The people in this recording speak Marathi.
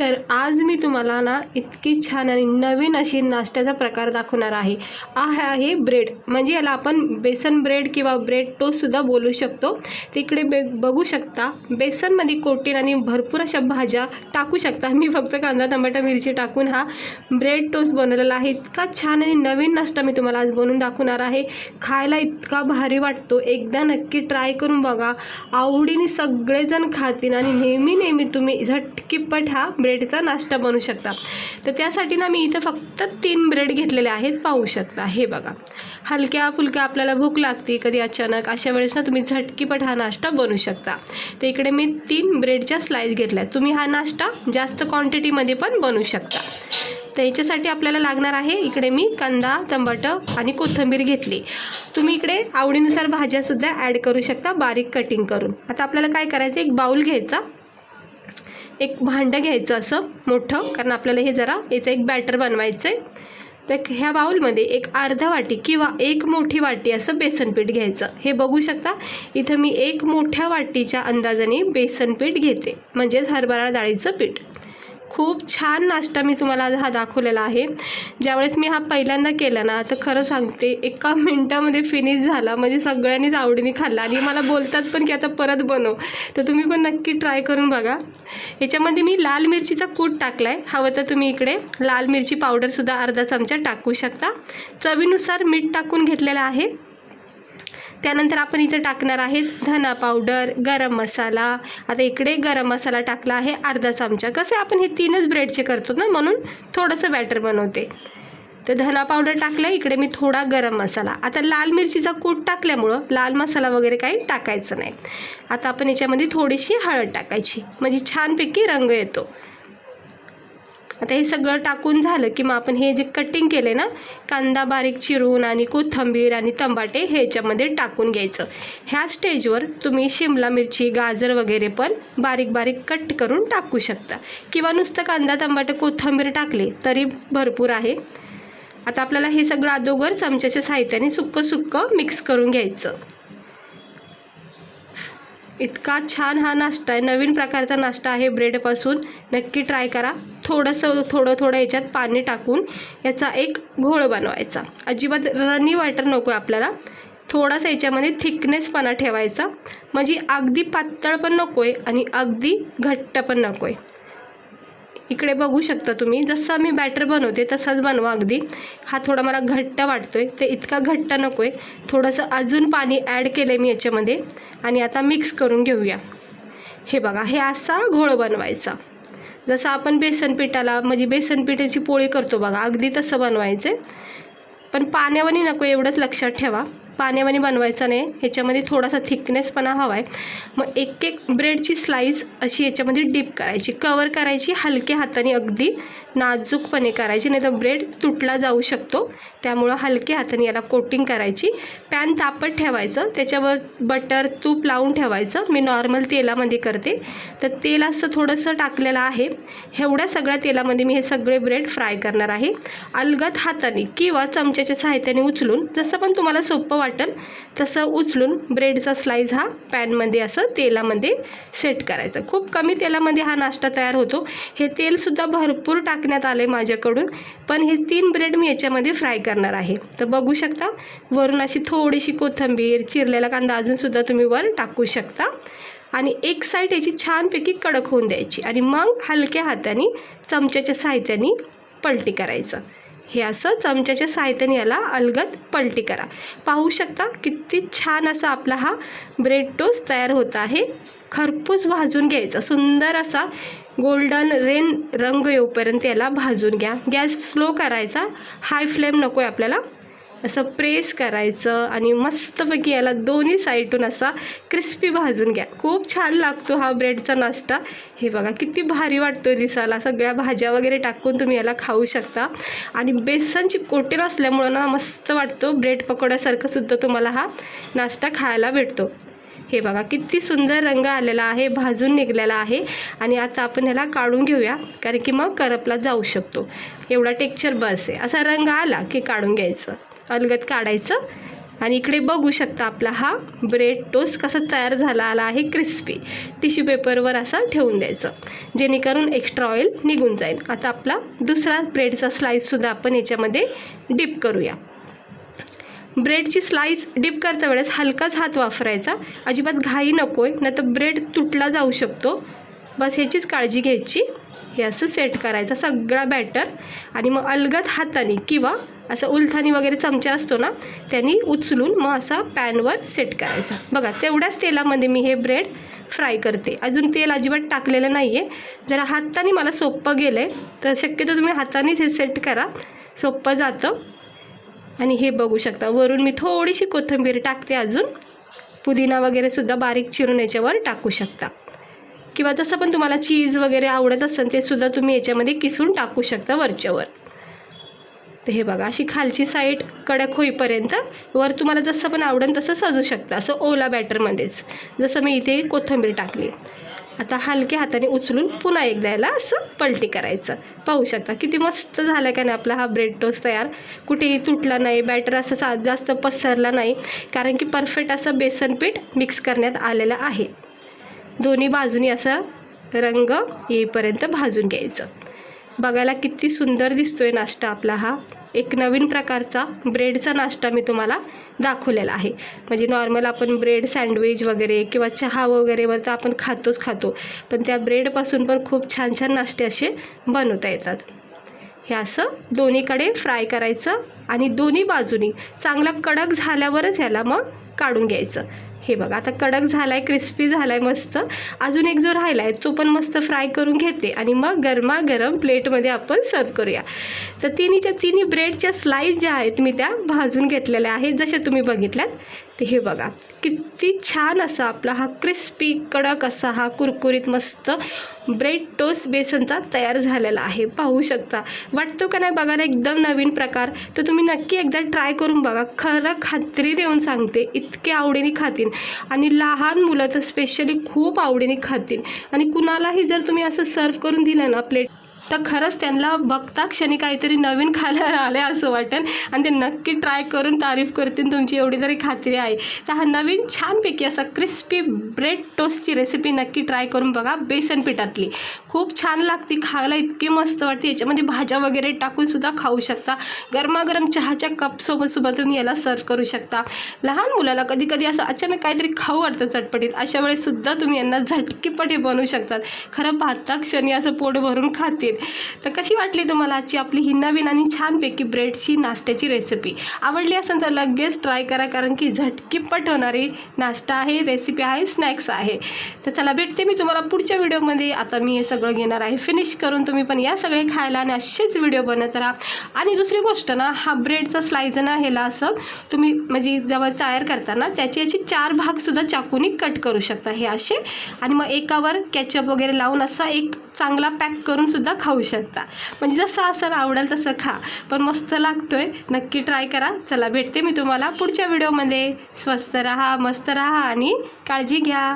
तर आज मी तुम्हाला ना इतकी छान आणि नवीन अशी नाश्त्याचा प्रकार दाखवणार आहे. हा आहे ब्रेड, म्हणजे याला आपण बेसन ब्रेड किंवा ब्रेड टोस्टसुद्धा बोलू शकतो. तिकडे बघू शकता बेसनमध्ये कोटीन आणि भरपूर अशा भाज्या टाकू शकता. मी फक्त कांदा टमाटा मिरची टाकून हा ब्रेड टोस्ट बनवलेला आहे. इतका छान आणि नवीन नाश्ता मी तुम्हाला आज बनवून दाखवणार आहे. खायला इतका भारी वाटतो. एकदा नक्की ट्राय करून बघा, आवडीने सगळेजण खातील आणि नेहमी तुम्ही झटकीपट हा ब्रेडचा नाश्ता बनवू शकता. तर त्यासाठी ना मी इथं फक्त 3 ब्रेड घेतलेले आहेत, पाहू शकता. हे बघा, हलक्या फुलक्या आपल्याला भूक लागते कधी अचानक, अशा वेळेस ना तुम्ही झटकीपट हा नाश्ता बनवू शकता. तर इकडे मी 3 ब्रेडच्या स्लाइस घेतल्या. तुम्ही हा नाश्ता जास्त क्वांटिटीमध्ये पण बनवू शकता. तर याच्यासाठी आपल्याला लागणार आहे, इकडे मी कांदा टमाटर आणि कोथिंबीर घेतली. तुम्ही इकडे आवडीनुसार भाज्यासुद्धा ॲड करू शकता बारीक कटिंग करून. आता आपल्याला काय करायचं, एक बाउल घ्यायचा, एक भांडं घ्यायचं असं मोठं, कारण आपल्याला हे जरा याचं एक बॅटर बनवायचं आहे. तर ह्या बाउलमध्ये एक अर्धा वाटी किंवा 1 मोठी वाटी असं बेसनपीठ घ्यायचं. हे बघू शकता इथं मी 1 मोठ्या वाटीच्या अंदाजाने बेसनपीठ घेते, म्हणजेच हरभरा डाळीचं पीठ. खूप छान नाश्ता मी तुम्हाला आज हा दाखवलेला आहे. ज्यावेळेस मी हा पहिल्यांदा केला ना, तर खरं सांगते 1 मिनटामध्ये फिनिश झाला. म्हणजे सगळ्यांनीच आवडीने खाल्ला आणि मला बोलतात पण की आता परत बनव. तर तुम्ही पण नक्की ट्राय करून बघा. याच्यामध्ये मी लाल मिरचीचा कूट टाकला आहे. हवं तर तुम्ही इकडे लाल मिरची पावडरसुद्धा अर्धा चमचा टाकू शकता. चवीनुसार मीठ टाकून घेतलेलं आहे. त्यानंतर आपण इथे टाकणार आहेत धना पावडर, गरम मसाला. आता इकडे गरम मसाला टाकला आहे अर्धा चमचा. कसं आपण हे 3च ब्रेडचे करतो ना, म्हणून थोडंसं बॅटर बनवते. तर धना पावडर टाकला, इकडे मी थोडा गरम मसाला. आता लाल मिरचीचा कूट टाकल्यामुळं लाल मसाला वगैरे काही टाकायचं नाही. आता आपण याच्यामध्ये थोडीशी हळद टाकायची, म्हणजे छानपैकी रंग येतो. आता हे सगळं टाकून झालं की मग आपण हे जे कटिंग केले ना, कांदा बारीक चिरून आणि कोथिंबीर आणि टमाटे हे याच्यामध्ये टाकून घ्यायचं. ह्या स्टेजवर तुम्ही शिमला मिरची, गाजर वगैरे पण बारीक बारीक कट करून टाकू शकता, किंवा नुसतं कांदा टमाटे कोथिंबीर टाकले तरी भरपूर आहे. आता आपल्याला हे सगळं अगोदर चमच्याच्या साहाय्याने सुक्कं मिक्स करून घ्यायचं. इतका छान हा नाश्ता आहे, नवीन प्रकारचा नाश्ता आहे ब्रेडपासून. नक्की ट्राय करा. थोडं याच्यात पाणी टाकून याचा एक घोळ बनवायचा. अजिबात रनी वाटर नको आहे आपल्याला. थोडासा याच्यामध्ये थिकनेसपणा ठेवायचा, म्हणजे अगदी पातळ पण नको आहे आणि अगदी घट्ट पण नको आहे. इकडे बघू शकता तुम्ही, जसं मी बॅटर बनवते तसाच बनवा अगदी. हा थोडा मला घट्ट वाटतोय, ते इतका घट्ट नको आहे. थोडंसं अजून पाणी ॲड केलं आहे मी याच्यामध्ये आणि आता मिक्स करून घेऊया. हे बघा, हे असा घोळ बनवायचा, जसं आपण बेसनपिठाला म्हणजे बेसनपिठाची पोळी करतो बघा, अगदी तसं बनवायचं आहे. पण पाण्यावानी नको, एवढंच लक्षात ठेवा. पाण्यावानी बनवायचं नाही, ह्याच्यामध्ये थोडासा थिकनेसपणा हवा आहे. मग एक ब्रेडची स्लाईस अशी याच्यामध्ये डीप करायची, कवर करायची, हलक्या हाताने अगदी नाजूकपणे करायची, नाही तर ब्रेड तुटला जाऊ शकतो. त्यामुळं हलक्या हाताने याला कोटिंग करायची. पॅन तापत ठेवायचं, त्याच्यावर बटर तूप लावून ठेवायचं. मी नॉर्मल तेलामध्ये करते, तर तेल असं थोडंसं टाकलेलं आहे. एवढ्या सगळ्या तेलामध्ये मी हे सगळे ब्रेड फ्राय करणार आहे. अलगद हाताने किंवा चमच्याच्या सहाय्याने उचलून, जसं पण तुम्हाला सोपं वाटेल तसं उचलून ब्रेडचा स्लाइस हा पॅनमध्ये असं तेलामध्ये सेट करायचा. खूप कमी तेलामध्ये हा नाश्ता तयार होतो. हे तेलसुद्धा भरपूर टाकण्यात आले माझ्याकडून, पण हे 3 ब्रेड मी याच्यामध्ये फ्राय करणार आहे. तर बघू शकता, वरून अशी थोडीशी कोथिंबीर, चिरलेला कांदा अजूनसुद्धा तुम्ही वर टाकू शकता. आणि एक साईड याची छानपैकी कडक होऊन द्यायची आणि मग हलक्या हाताने चमच्याच्या सहाय्याने पलटी करायचं. हे असं चमच्याच्या सहाय्याने याला अलगद पलटी करा. पाहू शकता किती छान असा आपला हा ब्रेड टोस्ट तयार होत आहे. खरपूस भाजून घ्यायचा, सुंदर असा गोल्डन रंग येऊपर्यंत याला भाजून घ्या. गॅस स्लो करायचा, हाय फ्लेम नको आहे आपल्याला. असं प्रेस करायचं आणि मस्तपैकी याला दोन्ही साईडून असा क्रिस्पी भाजून घ्या. खूप छान लागतो हा ब्रेडचा नाश्ता. हे बघा किती भारी वाटतो दिसायला. सगळ्या भाज्या वगैरे टाकून तुम्ही याला खाऊ शकता. आणि बेसनची कोटिंग असल्यामुळं ना मस्त वाटतो. ब्रेड पकोड्यासारखं सुद्धा तुम्हाला हा नाश्ता खायला भेटतो. हे बघा किती सुंदर रंग आलेला आहे, भाजून निघलेला आहे. आणि आता आपण ह्याला काढून घेऊया, कारण की मग करपला जाऊ शकतो. एवढा टेक्स्चर बस आहे. असा रंग आला की काढून घ्यायचं, अलगद काढायचं आणि इकडे बघू शकता आपला हा ब्रेड टोस्ट कसा तयार झाला आला आहे, क्रिस्पी. टिश्यू पेपरवर असा ठेवून द्यायचं जेणेकरून एक्स्ट्रा ऑइल निघून जाईल. आता आपला दुसरा ब्रेडचा स्लाईससुद्धा आपण याच्यामध्ये डिप करूया. ब्रेडची स्लाईस डिप करता वेळेस हलकाच हात वापरायचा, अजिबात घाई नको आहे, नाहीतर ब्रेड तुटला जाऊ शकतो. बस ह्याचीच काळजी घ्यायची. हे असं सेट करायचं सगळा बॅटर आणि मग अलगद हाताने किंवा असं उलथानी वगैरे चमचा असतो ना त्यांनी उचलून मग असा पॅनवर सेट करायचा. बघा तेवढ्याच तेलामध्ये मी हे ब्रेड फ्राय करते, अजून तेल अजिबात टाकलेलं नाही आहे. जरा हाताने मला सोपं गेलं आहे तर शक्यतो तुम्ही हातानेच हे सेट करा, सोपं जातं. आणि हे बघू शकता वरून मी थोडीशी कोथिंबीर टाकते, अजून पुदिना वगैरे सुद्धा बारीक चिरून याच्यावर टाकू शकता किंवा जसं पण तुम्हाला चीज वगैरे आवडत असेल ते सुद्धा तुम्ही याच्यामध्ये किसून टाकू शकता वरच्यावर. तर हे बघा अशी खालची साईड कडक होईपर्यंत वर तुम्हाला जसं पण आवडेल तसं सजू शकता, असं ओला बॅटरमध्येच जसं मी इथे कोथिंबीर टाकली. आता हलक्या हाताने उचलून पुन्हा एकदा याला असं पलटी करायचं. पाहू शकता किती मस्त झालं का नाही आपला हा ब्रेड टोस्ट तयार. कुठेही तुटला नाही, बॅटर असं जास्त पसरला नाही, कारण की परफेक्ट असं बेसन पीठ मिक्स करण्यात आलेलं आहे. दोन्ही बाजूनी असा रंग येईपर्यंत भाजून घ्यायचं. बघायला किती सुंदर दिसतोय नाश्ता आपला हा. एक नवीन प्रकारचा ब्रेडचा नाश्ता मी तुम्हाला दाखवलेला आहे. म्हणजे नॉर्मल आपण ब्रेड सँडविच वगैरे किंवा चहा वगैरेवर तर आपण खातो, पण त्या ब्रेडपासून पण खूप छान छान नाश्ते असे बनवता येतात. हे असं दोन्हीकडे फ्राय करायचं आणि दोन्ही बाजूनी चांगला कडक झाल्यावरच ह्याला मग काढून घ्यायचं. हे बघा आता कडक झाला आहे, क्रिस्पी झाला आहे मस्त. अजून एक जो राहिला आहे तो पण मस्त फ्राय करून घेते आणि मग गरमागरम प्लेटमध्ये आपण सर्व करूया. तर तिन्ही ब्रेडच्या स्लाईस ज्या आहेत मी त्या भाजून घेतलेल्या आहेत जसे तुम्ही बघितल्यात. ते हे बघा किती छान असा आपला हा क्रिस्पी कडक असा हा कुरकुरीत मस्त ब्रेड टोस्ट बेसनचा तयार झालेला आहे. पाहू शकता, वाटतो का नाही बघायला एकदम नवीन प्रकार. तर तुम्ही नक्की एकदा ट्राय करून बघा, खरं खात्री देऊन सांगते इतके आवडीने खातील आणि लहान मुलं तर स्पेशली खूप आवडीने खातील. आणि कुणालाही जर तुम्ही असं सर्व करून दिलं ना प्लेट तर खरंच त्यांना बघता क्षणी काहीतरी नवीन खायला आले असं वाटेल आणि ते नक्की ट्राय करून तारीफ करतील तुमची, एवढी तरी खात्री आहे. तर हा नवीन छानपैकी असा क्रिस्पी ब्रेड टोस्टची रेसिपी नक्की ट्राय करून बघा. बेसन पिठातली खूप छान लागते खायला, इतकी मस्त वाटते. याच्यामध्ये भाज्या वगैरे टाकून सुद्धा खाऊ शकता. गरमागरम चहाच्या कपसोबत तुम्ही याला सर्व करू शकता. लहान मुलाला कधी कधी असं अचानक काहीतरी खाऊ वाटतं चटपटीत, अशा वेळेस सुद्धा तुम्ही यांना झटकीपट बनवू शकतात. खरं भाता क्षणी असं पोट भरून खातील. तर कशी वाटली तुम्हाला आजची आपली ही नवीन आणि छानपैकी ब्रेडची नाश्त्याची रेसिपी? आवडली असेल तर लगेच ट्राय करा, कारण की झटकीपट होणारी नाश्ता आहे, रेसिपी आहे, स्नॅक्स आहे. तर चला भेटते मी तुम्हाला पुढच्या व्हिडिओमध्ये. आता मी हे सगळं घेणार आहे फिनिश करून. तुम्ही पण या सगळे खायला आणि असेच व्हिडिओ बनवत राहा. आणि दुसरी गोष्ट ना, हा ब्रेडचा स्लाइस ना ह्याला असं तुम्ही म्हणजे जेव्हा तयार करताना याचे 4 भागसुद्धा चाकूनी कट करू शकता हे असे. आणि मग एकावर केचप वगैरे लावून असा एक चांगला पॅक करून सुद्धा खाऊ शकता. म्हणजे जसं असं आवडेल तसं खा, पण मस्त लागतोय. नक्की ट्राय करा. चला भेटते मी तुम्हाला पुढच्या व्हिडिओमध्ये. स्वस्त राहा, मस्त राहा आणि काळजी घ्या.